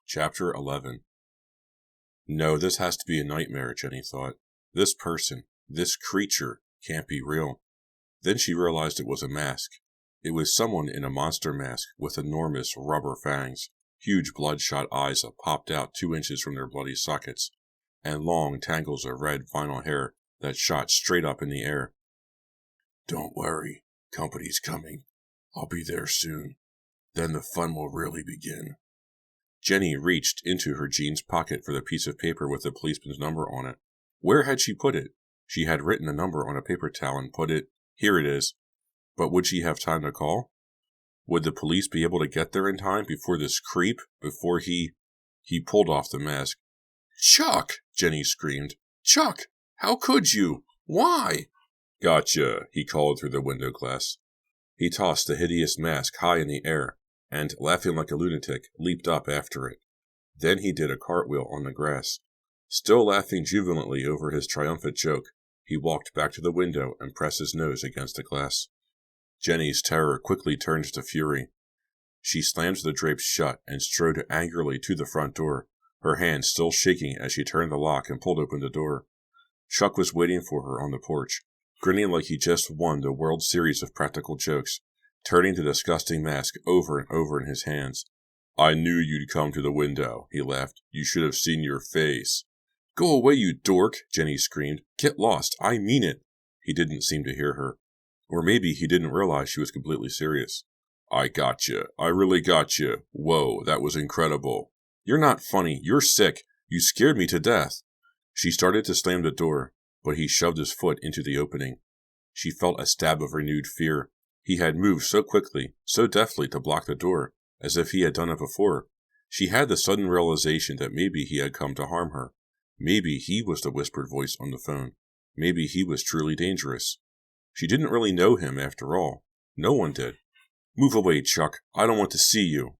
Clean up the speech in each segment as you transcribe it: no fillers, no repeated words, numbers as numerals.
Chapter 11. No, this has to be a nightmare, Jenny thought. This person, this creature, can't be real. Then she realized it was a mask. It was someone in a monster mask with enormous rubber fangs, huge bloodshot eyes that popped out 2 inches from their bloody sockets, and long tangles of red vinyl hair that shot straight up in the air. "Don't worry, company's coming. I'll be there soon. Then the fun will really begin." Jenny reached into her jeans pocket for the piece of paper with the policeman's number on it. Where had she put it? She had written the number on a paper towel and put it, "Here it is." But would she have time to call? Would the police be able to get there in time before this creep, before he pulled off the mask? "Chuck!" Jenny screamed. "Chuck! How could you? Why?" "Gotcha," he called through the window glass. He tossed the hideous mask high in the air, and, laughing like a lunatic, leaped up after it. Then he did a cartwheel on the grass. Still laughing jubilantly over his triumphant joke, he walked back to the window and pressed his nose against the glass. Jenny's terror quickly turned to fury. She slammed the drapes shut and strode angrily to the front door, her hands still shaking as she turned the lock and pulled open the door. Chuck was waiting for her on the porch, grinning like he just won the World Series of practical jokes, turning the disgusting mask over and over in his hands. "I knew you'd come to the window," he laughed. "You should have seen your face." "Go away, you dork," Jenny screamed. "Get lost, I mean it." He didn't seem to hear her. Or maybe he didn't realize she was completely serious. "I gotcha. I really gotcha. Whoa, that was incredible." "You're not funny. You're sick. You scared me to death." She started to slam the door, but he shoved his foot into the opening. She felt a stab of renewed fear. He had moved so quickly, so deftly to block the door, as if he had done it before. She had the sudden realization that maybe he had come to harm her. Maybe he was the whispered voice on the phone. Maybe he was truly dangerous. She didn't really know him, after all. No one did. "Move away, Chuck. I don't want to see you.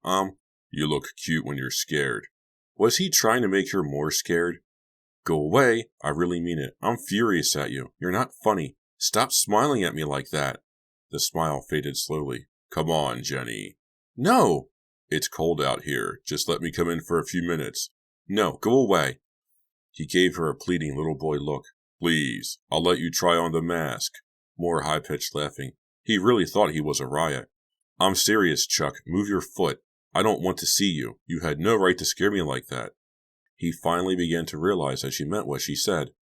You look cute when you're scared." Was he trying to make her more scared? "Go away. I really mean it. I'm furious at you. You're not funny. Stop smiling at me like that." The smile faded slowly. "Come on, Jenny." "No." "It's cold out here. Just let me come in for a few minutes." "No, go away." He gave her a pleading little boy look. "Please, I'll let you try on the mask." More high-pitched laughing. He really thought he was a riot. "I'm serious, Chuck. Move your foot. I don't want to see you. You had no right to scare me like that." He finally began to realize that she meant what she said.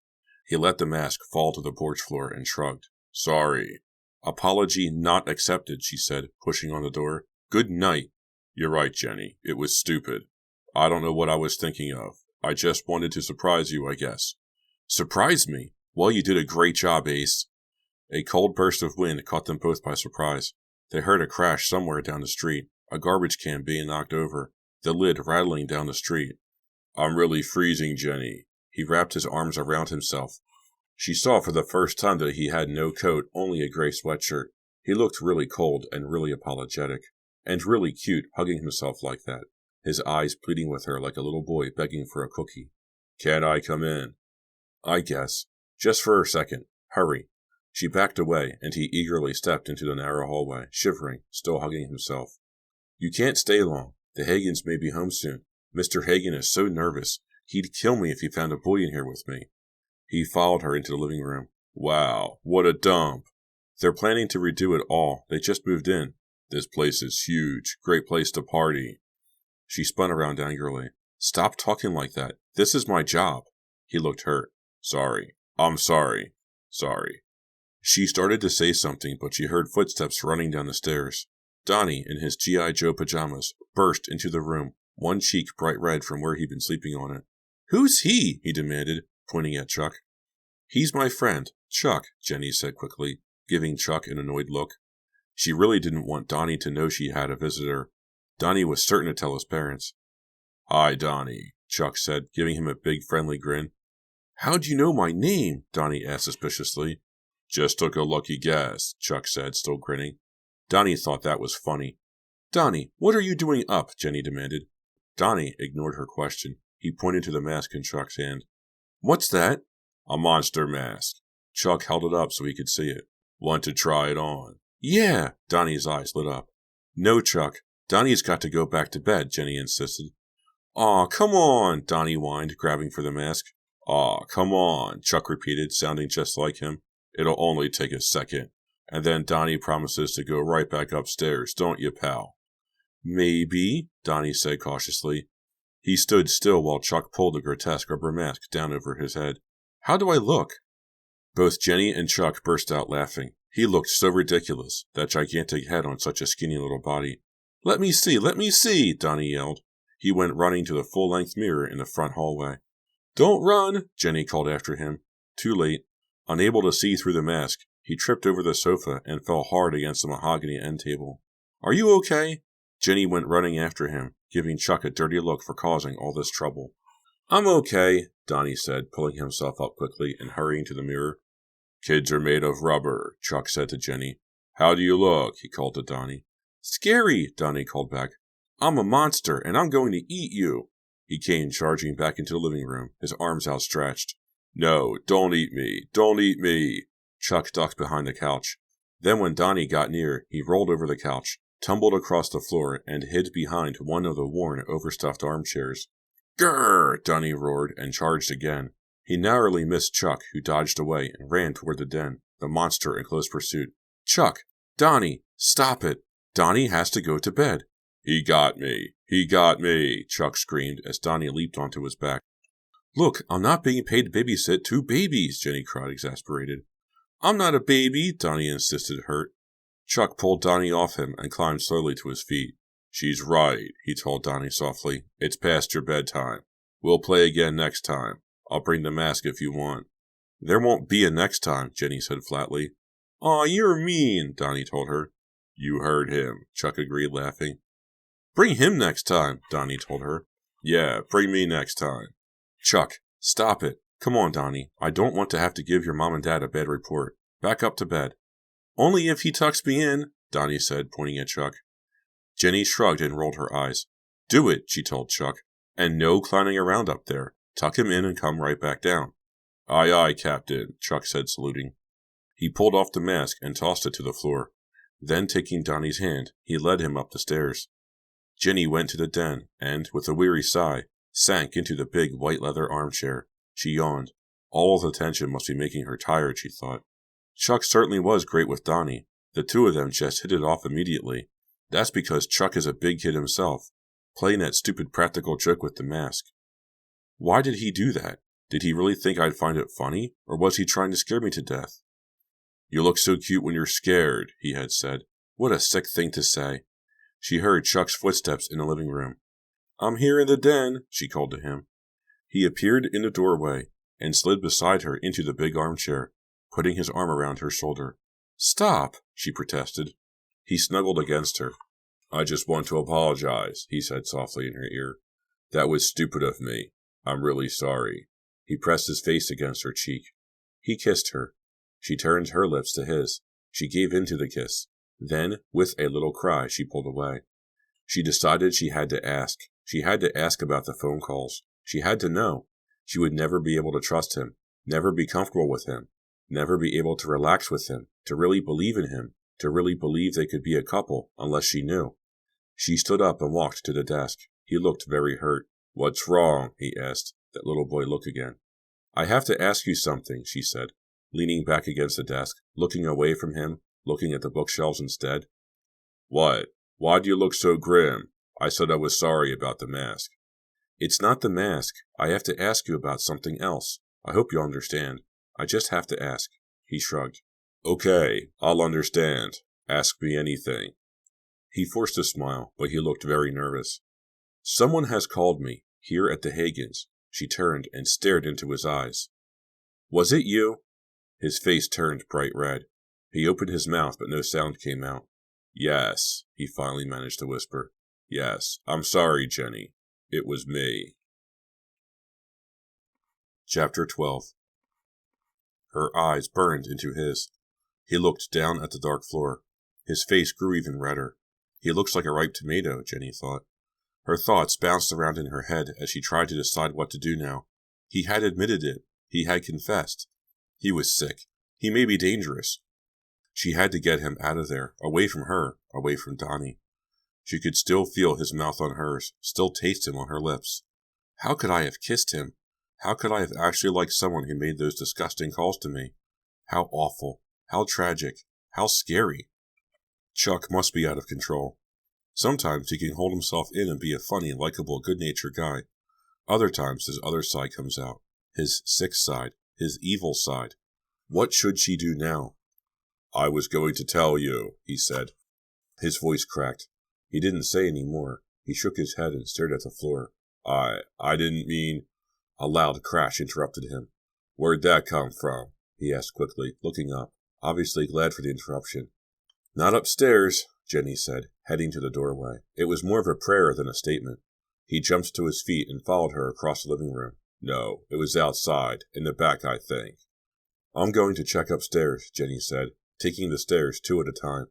He let the mask fall to the porch floor and shrugged. "Sorry." "Apology not accepted," she said, pushing on the door. "Good night." "You're right, Jenny. It was stupid. I don't know what I was thinking of. I just wanted to surprise you, I guess." "Surprise me? Well, you did a great job, Ace." A cold burst of wind caught them both by surprise. They heard a crash somewhere down the street, a garbage can being knocked over, the lid rattling down the street. "I'm really freezing, Jenny." He wrapped his arms around himself. She saw for the first time that he had no coat, only a gray sweatshirt. He looked really cold and really apologetic, and really cute hugging himself like that, his eyes pleading with her like a little boy begging for a cookie. "Can't I come in?" "I guess. Just for a second. Hurry." She backed away, and he eagerly stepped into the narrow hallway, shivering, still hugging himself. "You can't stay long. The Hagans may be home soon. Mr. Hagan is so nervous. He'd kill me if he found a boy in here with me." He followed her into the living room. "Wow, what a dump." "They're planning to redo it all. They just moved in." "This place is huge. Great place to party." She spun around angrily. "Stop talking like that. This is my job." He looked hurt. "Sorry. I'm sorry. Sorry." She started to say something, but she heard footsteps running down the stairs. Donnie, in his G.I. Joe pajamas, burst into the room, one cheek bright red from where he'd been sleeping on it. "Who's he?" he demanded, pointing at Chuck. "He's my friend, Chuck," Jenny said quickly, giving Chuck an annoyed look. She really didn't want Donnie to know she had a visitor. Donnie was certain to tell his parents. "Hi, Donnie," Chuck said, giving him a big friendly grin. "How'd you know my name?" Donnie asked suspiciously. "Just took a lucky guess," Chuck said, still grinning. Donnie thought that was funny. "Donnie, what are you doing up?" Jenny demanded. Donnie ignored her question. He pointed to the mask in Chuck's hand. "What's that?" "A monster mask." Chuck held it up so he could see it. "Want to try it on?" "Yeah!" Donnie's eyes lit up. "No, Chuck. Donnie's got to go back to bed," Jenny insisted. Aw, come on, Donnie whined, grabbing for the mask. Aw, come on, Chuck repeated, sounding just like him. It'll only take a second. And then Donnie promises to go right back upstairs, don't you, pal? Maybe, Donnie said cautiously. He stood still while Chuck pulled the grotesque rubber mask down over his head. How do I look? Both Jenny and Chuck burst out laughing. He looked so ridiculous, that gigantic head on such a skinny little body. Let me see, Donnie yelled. He went running to the full-length mirror in the front hallway. Don't run, Jenny called after him. Too late. Unable to see through the mask, he tripped over the sofa and fell hard against the mahogany end table. Are you okay? Jenny went running after him, giving Chuck a dirty look for causing all this trouble. I'm okay, Donnie said, pulling himself up quickly and hurrying to the mirror. Kids are made of rubber, Chuck said to Jenny. How do you look? He called to Donnie. Scary, Donnie called back. I'm a monster, and I'm going to eat you. He came charging back into the living room, his arms outstretched. No, don't eat me, don't eat me. Chuck ducked behind the couch. Then when Donnie got near, he rolled over the couch, tumbled across the floor, and hid behind one of the worn, overstuffed armchairs. Grrr! Donnie roared and charged again. He narrowly missed Chuck, who dodged away and ran toward the den, the monster in close pursuit. Chuck! Donnie! Stop it! Donnie has to go to bed. He got me! He got me! Chuck screamed as Donnie leaped onto his back. Look, I'm not being paid to babysit 2 babies, Jenny cried, exasperated. I'm not a baby, Donnie insisted, hurt. Chuck pulled Donnie off him and climbed slowly to his feet. She's right, he told Donnie softly. It's past your bedtime. We'll play again next time. I'll bring the mask if you want. There won't be a next time, Jenny said flatly. Aw, you're mean, Donnie told her. You heard him, Chuck agreed, laughing. Bring him next time, Donnie told her. Yeah, bring me next time. Chuck, stop it. Come on, Donnie. I don't want to have to give your mom and dad a bad report. Back up to bed. Only if he tucks me in, Donnie said, pointing at Chuck. Jenny shrugged and rolled her eyes. Do it, she told Chuck. And no clowning around up there. Tuck him in and come right back down. Aye, aye, Captain, Chuck said, saluting. He pulled off the mask and tossed it to the floor. Then, taking Donnie's hand, he led him up the stairs. Jenny went to the den and, with a weary sigh, sank into the big white leather armchair. She yawned. All of the tension must be making her tired, she thought. Chuck certainly was great with Donnie. The two of them just hit it off immediately. That's because Chuck is a big kid himself, playing that stupid practical joke with the mask. Why did he do that? Did he really think I'd find it funny, or was he trying to scare me to death? You look so cute when you're scared, he had said. What a sick thing to say. She heard Chuck's footsteps in the living room. I'm here in the den, she called to him. He appeared in the doorway and slid beside her into the big armchair, putting his arm around her shoulder. Stop, she protested. He snuggled against her. I just want to apologize, he said softly in her ear. That was stupid of me. I'm really sorry. He pressed his face against her cheek. He kissed her. She turned her lips to his. She gave in to the kiss. Then, with a little cry, she pulled away. She decided she had to ask. She had to ask about the phone calls. She had to know. She would never be able to trust him, never be comfortable with him, never be able to relax with him, to really believe in him, to really believe they could be a couple, unless she knew. She stood up and walked to the desk. He looked very hurt. What's wrong? He asked, that little boy look again. I have to ask you something, she said, leaning back against the desk, looking away from him, looking at the bookshelves instead. What? Why do you look so grim? I said I was sorry about the mask. It's not the mask. I have to ask you about something else. I hope you understand. I just have to ask. He shrugged. Okay, I'll understand. Ask me anything. He forced a smile, but he looked very nervous. Someone has called me, here at the Hagans. She turned and stared into his eyes. Was it you? His face turned bright red. He opened his mouth, but no sound came out. Yes, he finally managed to whisper. Yes, I'm sorry, Jenny. It was me. Chapter 12. Her eyes burned into his. He looked down at the dark floor. His face grew even redder. He looks like a ripe tomato, Jenny thought. Her thoughts bounced around in her head as she tried to decide what to do now. He had admitted it. He had confessed. He was sick. He may be dangerous. She had to get him out of there, away from her, away from Donnie. She could still feel his mouth on hers, still taste him on her lips. How could I have kissed him? How could I have actually liked someone who made those disgusting calls to me? How awful. How tragic. How scary. Chuck must be out of control. Sometimes he can hold himself in and be a funny, likable, good-natured guy. Other times his other side comes out. His sick side. His evil side. What should she do now? I was going to tell you, he said. His voice cracked. He didn't say any more. He shook his head and stared at the floor. I didn't mean... A loud crash interrupted him. Where'd that come from? He asked quickly, looking up, obviously glad for the interruption. Not upstairs, Jenny said, heading to the doorway. It was more of a prayer than a statement. He jumped to his feet and followed her across the living room. No, it was outside, in the back, I think. I'm going to check upstairs, Jenny said, taking the stairs 2 at a time.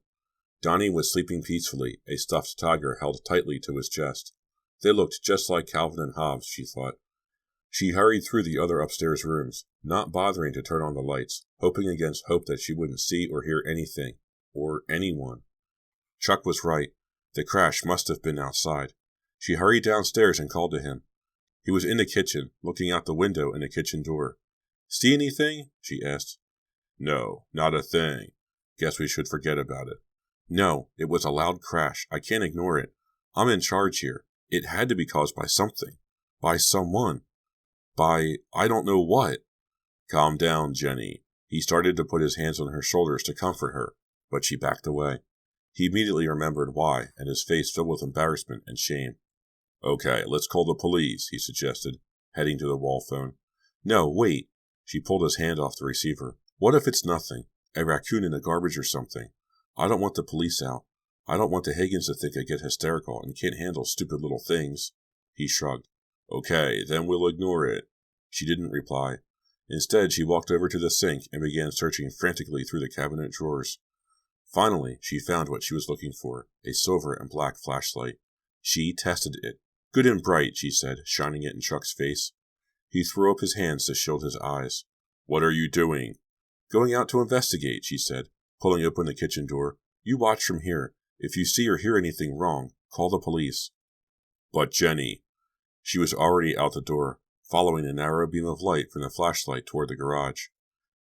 Donnie was sleeping peacefully, a stuffed tiger held tightly to his chest. They looked just like Calvin and Hobbes, she thought. She hurried through the other upstairs rooms, not bothering to turn on the lights, hoping against hope that she wouldn't see or hear anything, or anyone. Chuck was right. The crash must have been outside. She hurried downstairs and called to him. He was in the kitchen, looking out the window and the kitchen door. See anything? She asked. No, not a thing. Guess we should forget about it. No, it was a loud crash. I can't ignore it. I'm in charge here. It had to be caused by something. By someone. By I don't know what. Calm down, Jenny. He started to put his hands on her shoulders to comfort her, but she backed away. He immediately remembered why, and his face filled with embarrassment and shame. Okay, let's call the police, he suggested, heading to the wall phone. No, wait. She pulled his hand off the receiver. What if it's nothing? A raccoon in the garbage or something? I don't want the police out. I don't want the Higgins to think I get hysterical and can't handle stupid little things. He shrugged. Okay, then we'll ignore it. She didn't reply. Instead, she walked over to the sink and began searching frantically through the cabinet drawers. Finally, she found what she was looking for, a silver and black flashlight. She tested it. Good and bright, she said, shining it in Chuck's face. He threw up his hands to shield his eyes. What are you doing? Going out to investigate, she said, pulling open the kitchen door. You watch from here. If you see or hear anything wrong, call the police. But Jenny... She was already out the door, following a narrow beam of light from the flashlight toward the garage.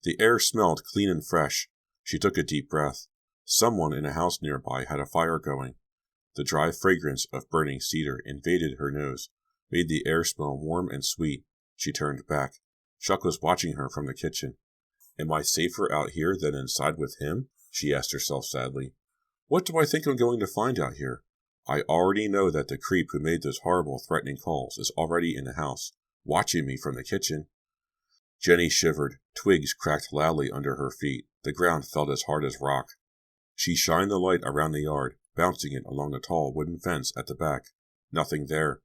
The air smelled clean and fresh. She took a deep breath. Someone in a house nearby had a fire going. The dry fragrance of burning cedar invaded her nose, made the air smell warm and sweet. She turned back. Chuck was watching her from the kitchen. Am I safer out here than inside with him? She asked herself sadly. What do I think I'm going to find out here? I already know that the creep who made those horrible, threatening calls is already in the house, watching me from the kitchen. Jenny shivered. Twigs cracked loudly under her feet. The ground felt as hard as rock. She shined the light around the yard, bouncing it along the tall wooden fence at the back. Nothing there.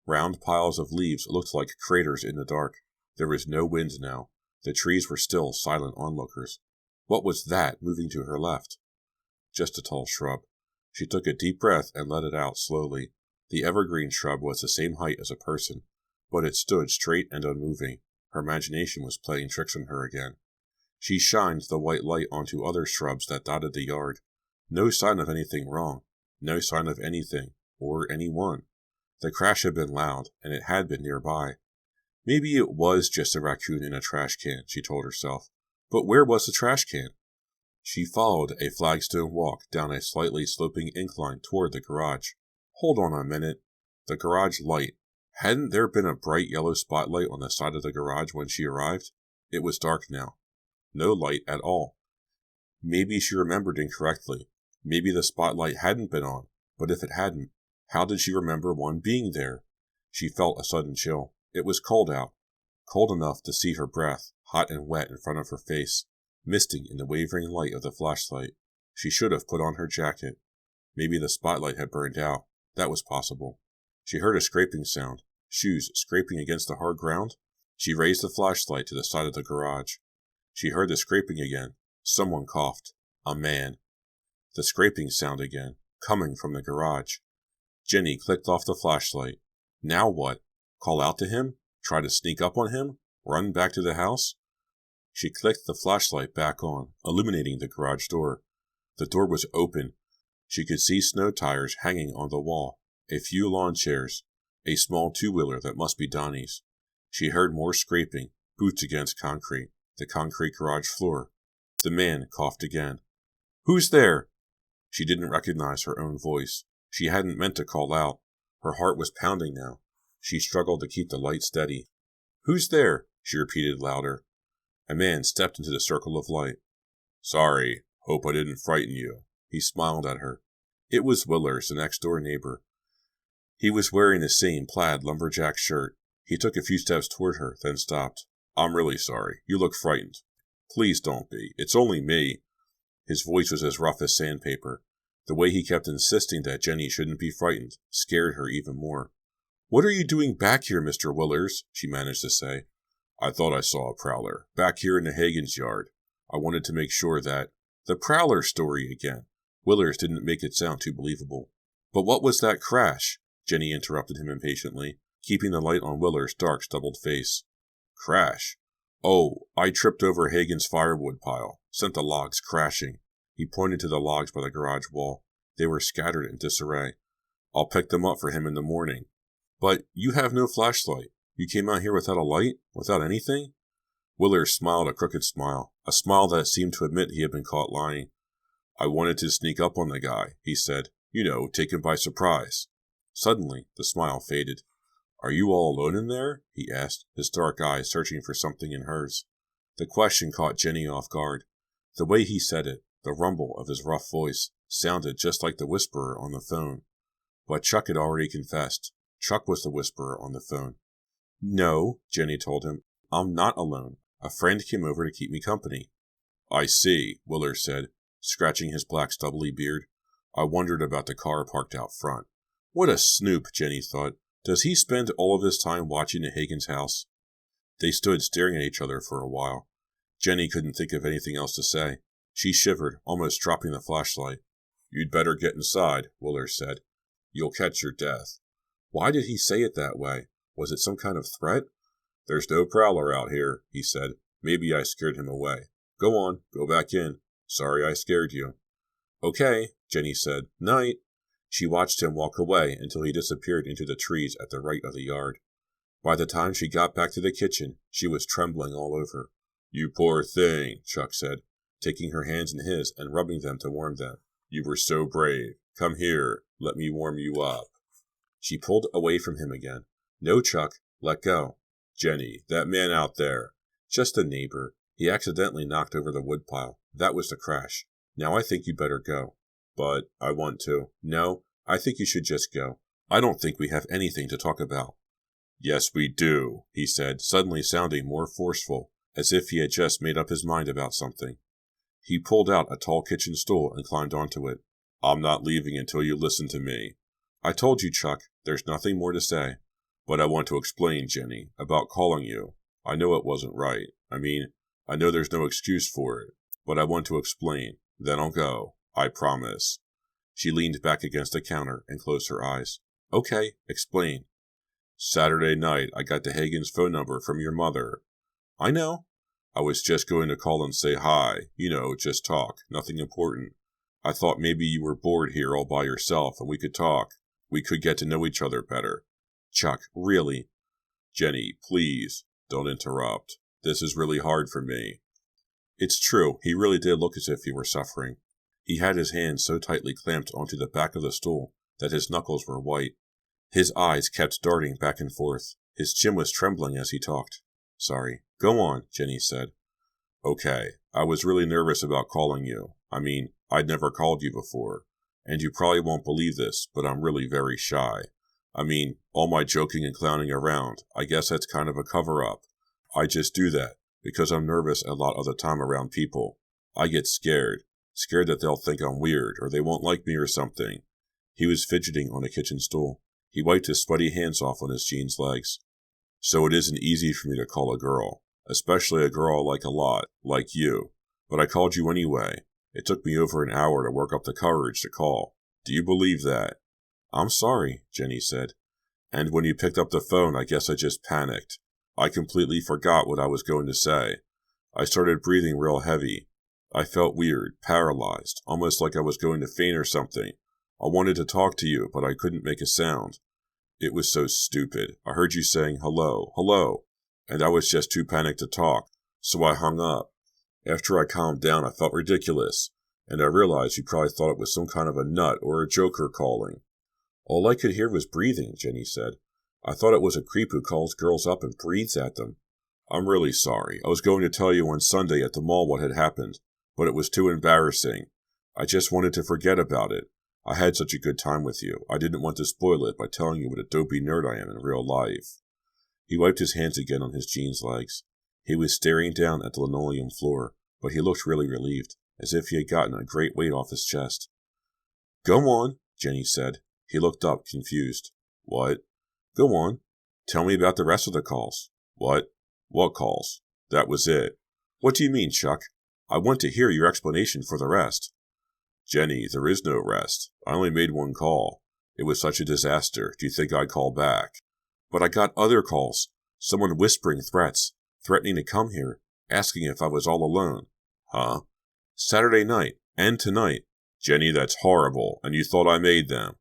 Round piles of leaves looked like craters in the dark. There was no wind now. The trees were still silent onlookers. What was that moving to her left? Just a tall shrub. She took a deep breath and let it out slowly. The evergreen shrub was the same height as a person, but it stood straight and unmoving. Her imagination was playing tricks on her again. She shined the white light onto other shrubs that dotted the yard. No sign of anything wrong. No sign of anything, or anyone. The crash had been loud, and it had been nearby. Maybe it was just a raccoon in a trash can, she told herself. But where was the trash can? She followed a flagstone walk down a slightly sloping incline toward the garage. Hold on a minute. The garage light. Hadn't there been a bright yellow spotlight on the side of the garage when she arrived? It was dark now. No light at all. Maybe she remembered incorrectly. Maybe the spotlight hadn't been on. But if it hadn't, how did she remember one being there? She felt a sudden chill. It was cold out. Cold enough to see her breath, hot and wet in front of her face, misting in the wavering light of the flashlight. She should have put on her jacket. Maybe the spotlight had burned out. That was possible. She heard a scraping sound. Shoes scraping against the hard ground. She raised the flashlight to the side of the garage. She heard the scraping again. Someone coughed. A man. The scraping sound again, coming from the garage. Jenny clicked off the flashlight. Now what? Call out to him? Try to sneak up on him? Run back to the house? She clicked the flashlight back on, illuminating the garage door. The door was open. She could see snow tires hanging on the wall, a few lawn chairs, a small two-wheeler that must be Donnie's. She heard more scraping, boots against concrete, the concrete garage floor. The man coughed again. "Who's there?" She didn't recognize her own voice. She hadn't meant to call out. Her heart was pounding now. She struggled to keep the light steady. "Who's there?" she repeated louder. A man stepped into the circle of light. "Sorry, hope I didn't frighten you." He smiled at her. It was Willers, the next-door neighbor. He was wearing the same plaid lumberjack shirt. He took a few steps toward her, then stopped. "I'm really sorry. You look frightened." "Please don't be. It's only me." His voice was as rough as sandpaper. The way he kept insisting that Jenny shouldn't be frightened scared her even more. "What are you doing back here, Mr. Willers?" she managed to say. "I thought I saw a prowler, back here in the Hagen's yard. I wanted to make sure that—" "The prowler story again." Willers didn't make it sound too believable. "But what was that crash?" Jenny interrupted him impatiently, keeping the light on Willers' dark, stubbled face. "Crash? Oh, I tripped over Hagen's firewood pile, sent the logs crashing." He pointed to the logs by the garage wall. They were scattered in disarray. "I'll pick them up for him in the morning." "But you have no flashlight. You came out here without a light? Without anything?" Willers smiled a crooked smile, a smile that seemed to admit he had been caught lying. "I wanted to sneak up on the guy," he said. "You know, take him by surprise." Suddenly, the smile faded. "Are you all alone in there?" he asked, his dark eyes searching for something in hers. The question caught Jenny off guard. The way he said it, the rumble of his rough voice, sounded just like the whisperer on the phone. But Chuck had already confessed. Chuck was the whisperer on the phone. "No," Jenny told him. "I'm not alone. A friend came over to keep me company." "I see," Willers said, scratching his black stubbly beard. "I wondered about the car parked out front." What a snoop, Jenny thought. Does he spend all of his time watching the Hagen's house? They stood staring at each other for a while. Jenny couldn't think of anything else to say. She shivered, almost dropping the flashlight. "You'd better get inside," Willers said. "You'll catch your death." Why did he say it that way? Was it some kind of threat? "There's no prowler out here," he said. "Maybe I scared him away. Go on, go back in. Sorry I scared you." "Okay," Jenny said. "Night." She watched him walk away until he disappeared into the trees at the right of the yard. By the time she got back to the kitchen, she was trembling all over. "You poor thing," Chuck said, taking her hands in his and rubbing them to warm them. "You were so brave. Come here. Let me warm you up." She pulled away from him again. "No, Chuck. Let go." "Jenny, that man out there." "Just a neighbor. He accidentally knocked over the woodpile. That was the crash. Now I think you'd better go." "But I want to." "No, I think you should just go. I don't think we have anything to talk about." "Yes, we do," he said, suddenly sounding more forceful, as if he had just made up his mind about something. He pulled out a tall kitchen stool and climbed onto it. "I'm not leaving until you listen to me." "I told you, Chuck, there's nothing more to say." "But I want to explain, Jenny, about calling you. I know it wasn't right. I know there's no excuse for it. But I want to explain. Then I'll go. I promise." She leaned back against the counter and closed her eyes. "Okay, explain." "Saturday night, I got the Hagen's phone number from your mother." "I know." "I was just going to call and say hi. You know, just talk. Nothing important. I thought maybe you were bored here all by yourself and we could talk. We could get to know each other better." "Chuck, really?" "Jenny, please, don't interrupt. This is really hard for me." It's true, he really did look as if he were suffering. He had his hands so tightly clamped onto the back of the stool that his knuckles were white. His eyes kept darting back and forth. His chin was trembling as he talked. "Sorry. Go on," Jenny said. "Okay, I was really nervous about calling you. I'd never called you before. And you probably won't believe this, but I'm really very shy. All my joking and clowning around, I guess that's kind of a cover-up. I just do that because I'm nervous a lot of the time around people. I get scared that they'll think I'm weird or they won't like me or something." He was fidgeting on the kitchen stool. He wiped his sweaty hands off on his jeans legs. "So it isn't easy for me to call a girl, especially a girl I like a lot, like you. But I called you anyway. It took me over an hour to work up the courage to call. Do you believe that?" "I'm sorry," Jenny said. "And when you picked up the phone, I guess I just panicked. I completely forgot what I was going to say. I started breathing real heavy. I felt weird, paralyzed, almost like I was going to faint or something. I wanted to talk to you, but I couldn't make a sound. It was so stupid. I heard you saying hello, hello, and I was just too panicked to talk, so I hung up. After I calmed down, I felt ridiculous, and I realized you probably thought it was some kind of a nut or a joker calling. All I could hear was breathing, Jenny said. I thought it was a creep who calls girls up and breathes at them. I'm really sorry. I was going to tell you on Sunday at the mall what had happened, but it was too embarrassing. I just wanted to forget about it. I had such a good time with you. I didn't want to spoil it by telling you what a dopey nerd I am in real life. He wiped his hands again on his jeans legs. He was staring down at the linoleum floor, but he looked really relieved, as if he had gotten a great weight off his chest. Go on, Jenny said. He looked up, confused. What? Go on. Tell me about the rest of the calls. What? What calls? That was it. What do you mean, Chuck? I want to hear your explanation for the rest. Jenny, there is no rest. I only made one call. It was such a disaster. Do you think I'd call back? But I got other calls. Someone whispering threats, threatening to come here, asking if I was all alone. Huh? Saturday night, and tonight. Jenny, that's horrible, and you thought I made them.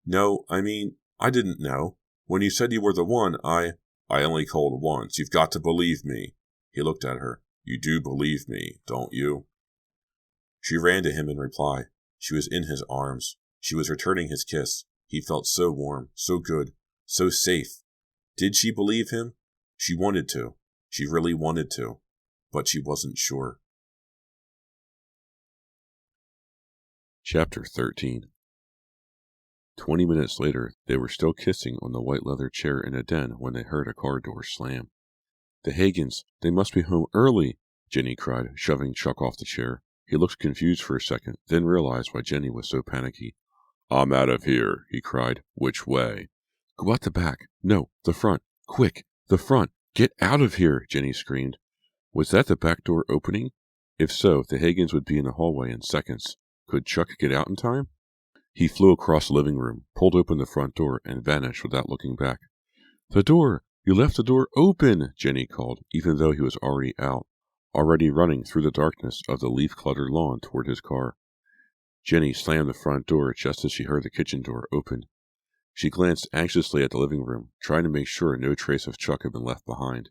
No, I mean, I didn't know. When you said you were the one, I only called once. You've got to believe me. He looked at her. You do believe me, don't you? She ran to him in reply. She was in his arms. She was returning his kiss. He felt so warm, so good, so safe. Did she believe him? She wanted to. She really wanted to. But she wasn't sure. Chapter 13. 20 minutes later, they were still kissing on the white leather chair in a den when they heard a car door slam. The Hagans, they must be home early, Jenny cried, shoving Chuck off the chair. He looked confused for a second, then realized why Jenny was so panicky. I'm out of here, he cried. Which way? Go out the back. No, the front. Quick, the front. Get out of here, Jenny screamed. Was that the back door opening? If so, the Hagans would be in the hallway in seconds. Could Chuck get out in time? He flew across the living room, pulled open the front door, and vanished without looking back. The door! You left the door open, Jenny called, even though he was already out, already running through the darkness of the leaf-cluttered lawn toward his car. Jenny slammed the front door just as she heard the kitchen door open. She glanced anxiously at the living room, trying to make sure no trace of Chuck had been left behind.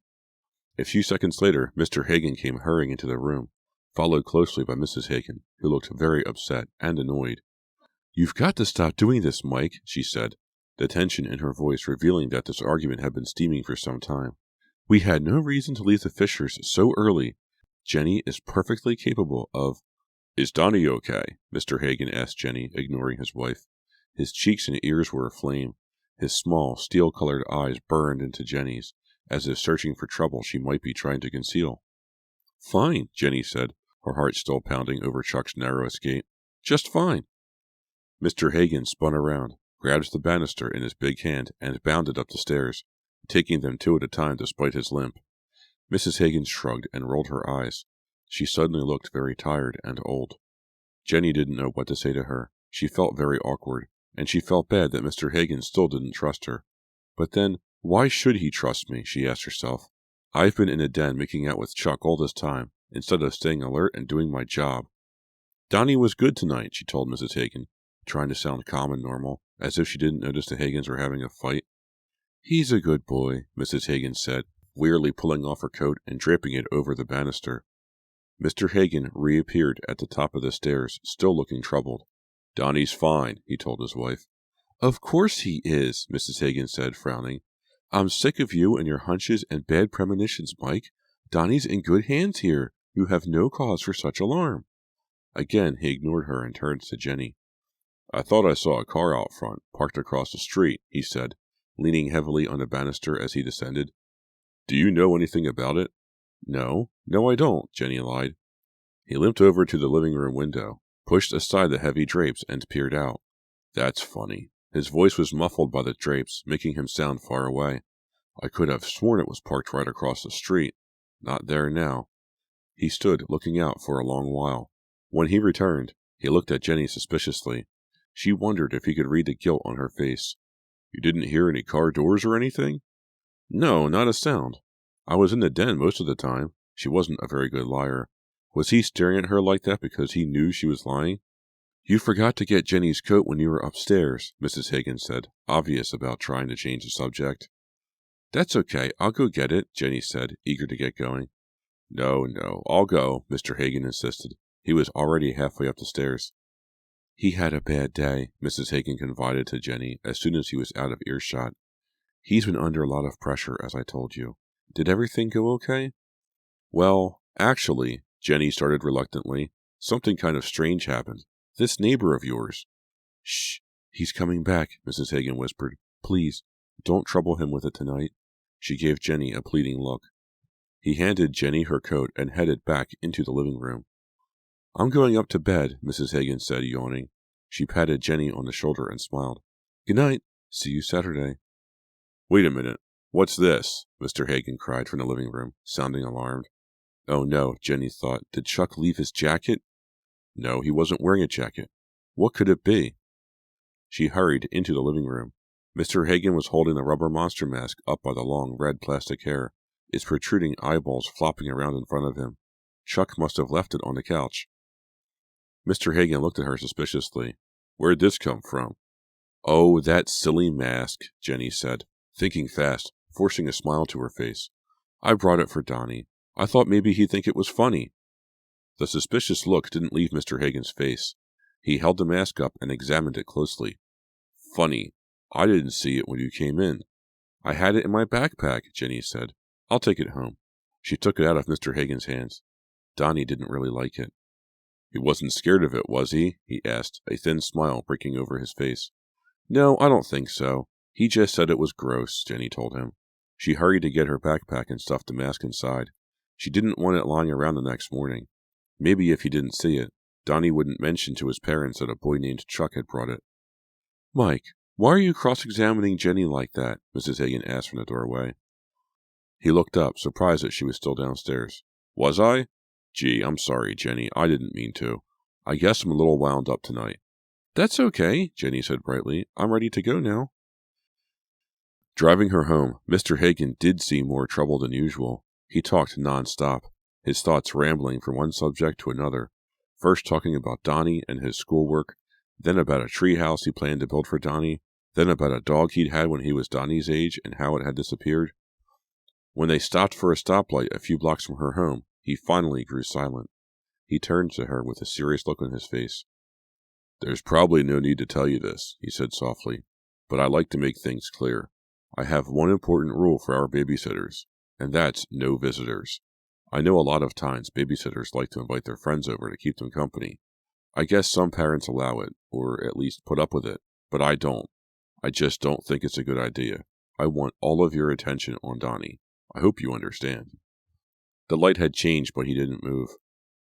A few seconds later, Mr. Hagan came hurrying into the room, followed closely by Mrs. Hagan, who looked very upset and annoyed. You've got to stop doing this, Mike, she said, the tension in her voice revealing that this argument had been steaming for some time. We had no reason to leave the Fishers so early. Jenny is perfectly capable of... Is Donnie okay? Mr. Hagan asked Jenny, ignoring his wife. His cheeks and ears were aflame. His small, steel-colored eyes burned into Jenny's, as if searching for trouble she might be trying to conceal. Fine, Jenny said, her heart still pounding over Chuck's narrow escape. Just fine. Mr. Hagan spun around, grabbed the banister in his big hand, and bounded up the stairs, taking them two at a time despite his limp. Mrs. Hagan shrugged and rolled her eyes. She suddenly looked very tired and old. Jenny didn't know what to say to her. She felt very awkward, and she felt bad that Mr. Hagan still didn't trust her. But then, why should he trust me, she asked herself. I've been in a den making out with Chuck all this time, instead of staying alert and doing my job. Donnie was good tonight, she told Mrs. Hagan, trying to sound calm and normal, as if she didn't notice the Hagans were having a fight. He's a good boy, Mrs. Hagan said, wearily pulling off her coat and draping it over the banister. Mr. Hagan reappeared at the top of the stairs, still looking troubled. Donnie's fine, he told his wife. Of course he is, Mrs. Hagan said, frowning. I'm sick of you and your hunches and bad premonitions, Mike. Donnie's in good hands here. You have no cause for such alarm. Again he ignored her and turned to Jenny. I thought I saw a car out front, parked across the street, he said, leaning heavily on the banister as he descended. Do you know anything about it? No, I don't, Jenny lied. He limped over to the living room window, pushed aside the heavy drapes, and peered out. That's funny. His voice was muffled by the drapes, making him sound far away. I could have sworn it was parked right across the street. Not there now. He stood looking out for a long while. When he returned, he looked at Jenny suspiciously. She wondered if he could read the guilt on her face. You didn't hear any car doors or anything? No, not a sound. I was in the den most of the time. She wasn't a very good liar. Was he staring at her like that because he knew she was lying? You forgot to get Jenny's coat when you were upstairs, Mrs. Higgins said, obvious about trying to change the subject. That's okay, I'll go get it, Jenny said, eager to get going. No, I'll go, Mr. Hagan insisted. He was already halfway up the stairs. He had a bad day, Mrs. Hagan confided to Jenny as soon as he was out of earshot. He's been under a lot of pressure, as I told you. Did everything go okay? Well, actually, Jenny started reluctantly, something kind of strange happened. This neighbor of yours. Shh, he's coming back, Mrs. Hagan whispered. Please, don't trouble him with it tonight. She gave Jenny a pleading look. He handed Jenny her coat and headed back into the living room. I'm going up to bed, Mrs. Hagan said, yawning. She patted Jenny on the shoulder and smiled. Good night. See you Saturday. Wait a minute. What's this? Mr. Hagan cried from the living room, sounding alarmed. Oh no, Jenny thought. Did Chuck leave his jacket? No, he wasn't wearing a jacket. What could it be? She hurried into the living room. Mr. Hagan was holding a rubber monster mask up by the long red plastic hair, its protruding eyeballs flopping around in front of him. Chuck must have left it on the couch. Mr. Hagan looked at her suspiciously. Where'd this come from? Oh, that silly mask, Jenny said, thinking fast, forcing a smile to her face. I brought it for Donnie. I thought maybe he'd think it was funny. The suspicious look didn't leave Mr. Hagan's face. He held the mask up and examined it closely. Funny. I didn't see it when you came in. I had it in my backpack, Jenny said. I'll take it home. She took it out of Mr. Hagan's hands. Donnie didn't really like it. He wasn't scared of it, was he? He asked, a thin smile breaking over his face. No, I don't think so. He just said it was gross, Jenny told him. She hurried to get her backpack and stuffed the mask inside. She didn't want it lying around the next morning. Maybe if he didn't see it, Donnie wouldn't mention to his parents that a boy named Chuck had brought it. Mike, why are you cross-examining Jenny like that? Mrs. Hagan asked from the doorway. He looked up, surprised that she was still downstairs. Was I? Gee, I'm sorry, Jenny. I didn't mean to. I guess I'm a little wound up tonight. That's okay, Jenny said brightly. I'm ready to go now. Driving her home, Mr. Hagan did seem more troubled than usual. He talked non-stop, his thoughts rambling from one subject to another, first talking about Donnie and his schoolwork, then about a tree house he planned to build for Donnie, then about a dog he'd had when he was Donnie's age and how it had disappeared. When they stopped for a stoplight a few blocks from her home, he finally grew silent. He turned to her with a serious look on his face. There's probably no need to tell you this, he said softly, but I like to make things clear. I have one important rule for our babysitters, and that's no visitors. I know a lot of times babysitters like to invite their friends over to keep them company. I guess some parents allow it, or at least put up with it, but I don't. I just don't think it's a good idea. I want all of your attention on Donnie. I hope you understand. The light had changed, but he didn't move.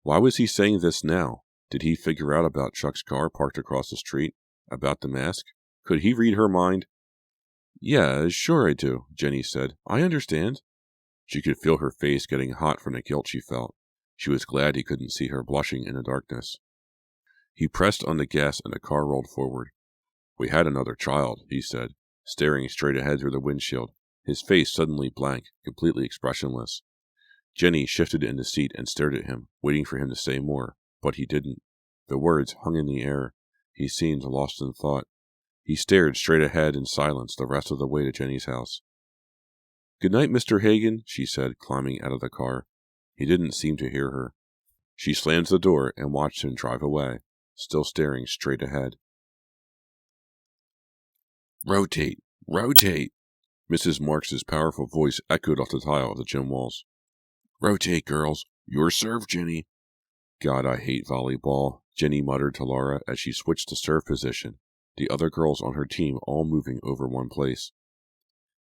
Why was he saying this now? Did he figure out about Chuck's car parked across the street? About the mask? Could he read her mind? Yeah, sure I do, Jenny said. I understand. She could feel her face getting hot from the guilt she felt. She was glad he couldn't see her blushing in the darkness. He pressed on the gas and the car rolled forward. We had another child, he said, staring straight ahead through the windshield, his face suddenly blank, completely expressionless. Jenny shifted in the seat and stared at him, waiting for him to say more, but he didn't. The words hung in the air. He seemed lost in thought. He stared straight ahead in silence the rest of the way to Jenny's house. Good night, Mr. Hagan, she said, climbing out of the car. He didn't seem to hear her. She slammed the door and watched him drive away, still staring straight ahead. Rotate! Rotate! Mrs. Marks's powerful voice echoed off the tile of the gym walls. Rotate, girls. Your serve, Jenny. God, I hate volleyball, Jenny muttered to Laura as she switched to serve position, the other girls on her team all moving over one place.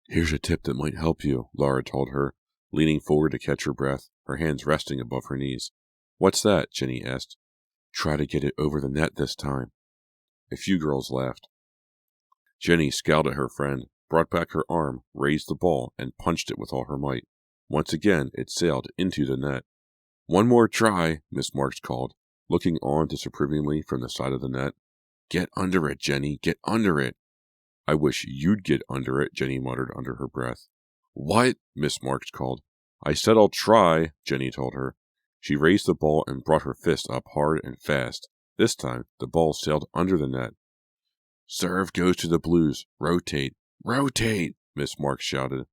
Here's a tip that might help you, Laura told her, leaning forward to catch her breath, her hands resting above her knees. What's that? Jenny asked. Try to get it over the net this time. A few girls laughed. Jenny scowled at her friend, brought back her arm, raised the ball, and punched it with all her might. Once again, it sailed into the net. One more try, Miss Marks called, looking on disapprovingly from the side of the net. Get under it, Jenny, get under it. I wish you'd get under it, Jenny muttered under her breath. What? Miss Marks called. I said I'll try, Jenny told her. She raised the ball and brought her fist up hard and fast. This time, the ball sailed under the net. Serve goes to the Blues. Rotate. Rotate! Miss Marks shouted.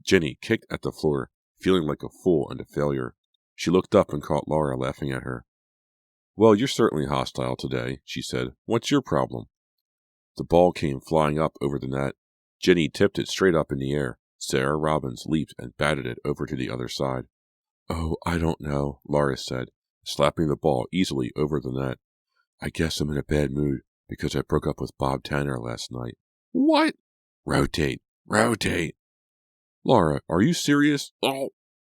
Jenny kicked at the floor, feeling like a fool and a failure. She looked up and caught Laura laughing at her. Well, you're certainly hostile today, she said. What's your problem? The ball came flying up over the net. Jenny tipped it straight up in the air. Sarah Robbins leaped and batted it over to the other side. Oh, I don't know, Laura said, slapping the ball easily over the net. I guess I'm in a bad mood because I broke up with Bob Tanner last night. What? Rotate. Rotate. Laura, are you serious? Oh!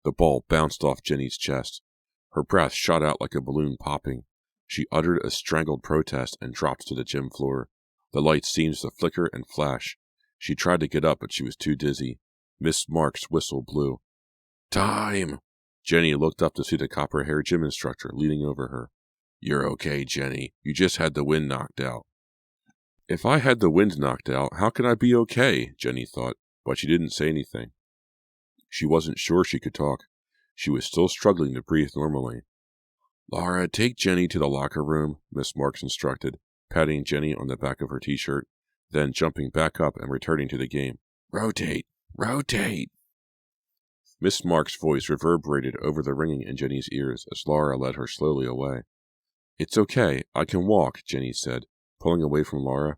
The ball bounced off Jenny's chest. Her breath shot out like a balloon popping. She uttered a strangled protest and dropped to the gym floor. The lights seemed to flicker and flash. She tried to get up, but she was too dizzy. Miss Marks' whistle blew. Time! Jenny looked up to see the copper-haired gym instructor leaning over her. You're okay, Jenny. You just had the wind knocked out. If I had the wind knocked out, how can I be okay? Jenny thought, but she didn't say anything. She wasn't sure she could talk. She was still struggling to breathe normally. Laura, take Jenny to the locker room, Miss Marks instructed, patting Jenny on the back of her t-shirt, then jumping back up and returning to the game. Rotate! Rotate! Miss Marks' voice reverberated over the ringing in Jenny's ears as Laura led her slowly away. It's okay, I can walk, Jenny said, pulling away from Laura.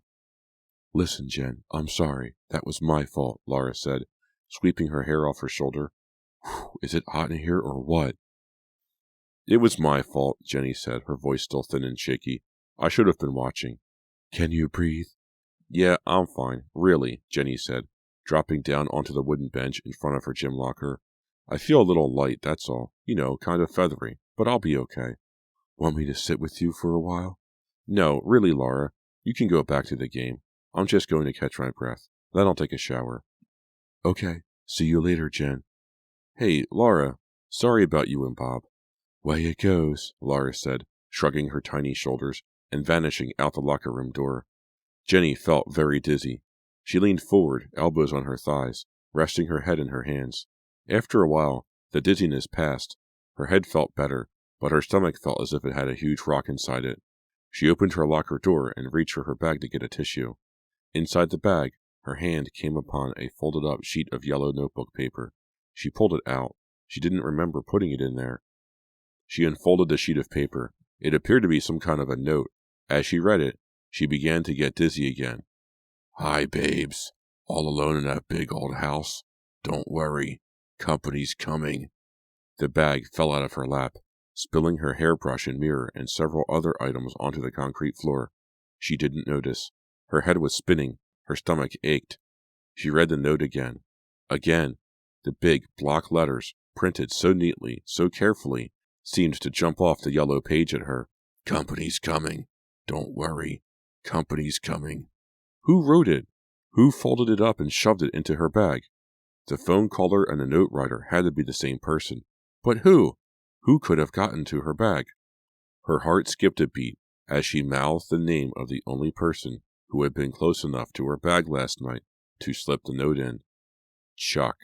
Listen, Jen, I'm sorry. That was my fault, Laura said, sweeping her hair off her shoulder. Is it hot in here or what? It was my fault, Jenny said, her voice still thin and shaky. I should have been watching. Can you breathe? Yeah, I'm fine, really, Jenny said, dropping down onto the wooden bench in front of her gym locker. I feel a little light, that's all. You know, kind of feathery, but I'll be okay. Want me to sit with you for a while? No, really, Laura. You can go back to the game. I'm just going to catch my breath. Then I'll take a shower. Okay. See you later, Jen. Hey, Laura. Sorry about you and Bob. Way it goes, Laura said, shrugging her tiny shoulders and vanishing out the locker room door. Jenny felt very dizzy. She leaned forward, elbows on her thighs, resting her head in her hands. After a while, the dizziness passed. Her head felt better, but her stomach felt as if it had a huge rock inside it. She opened her locker door and reached for her bag to get a tissue. Inside the bag, her hand came upon a folded-up sheet of yellow notebook paper. She pulled it out. She didn't remember putting it in there. She unfolded the sheet of paper. It appeared to be some kind of a note. As she read it, she began to get dizzy again. Hi, babes. All alone in that big old house? Don't worry. Company's coming. The bag fell out of her lap, spilling her hairbrush and mirror and several other items onto the concrete floor. She didn't notice. Her head was spinning. Her stomach ached. She read the note again. Again. The big block letters, printed so neatly, so carefully, seemed to jump off the yellow page at her. Company's coming. Don't worry. Company's coming. Who wrote it? Who folded it up and shoved it into her bag? The phone caller and the note writer had to be the same person. But who? Who could have gotten to her bag? Her heart skipped a beat as she mouthed the name of the only person who had been close enough to her bag last night to slip the note in. Chuck.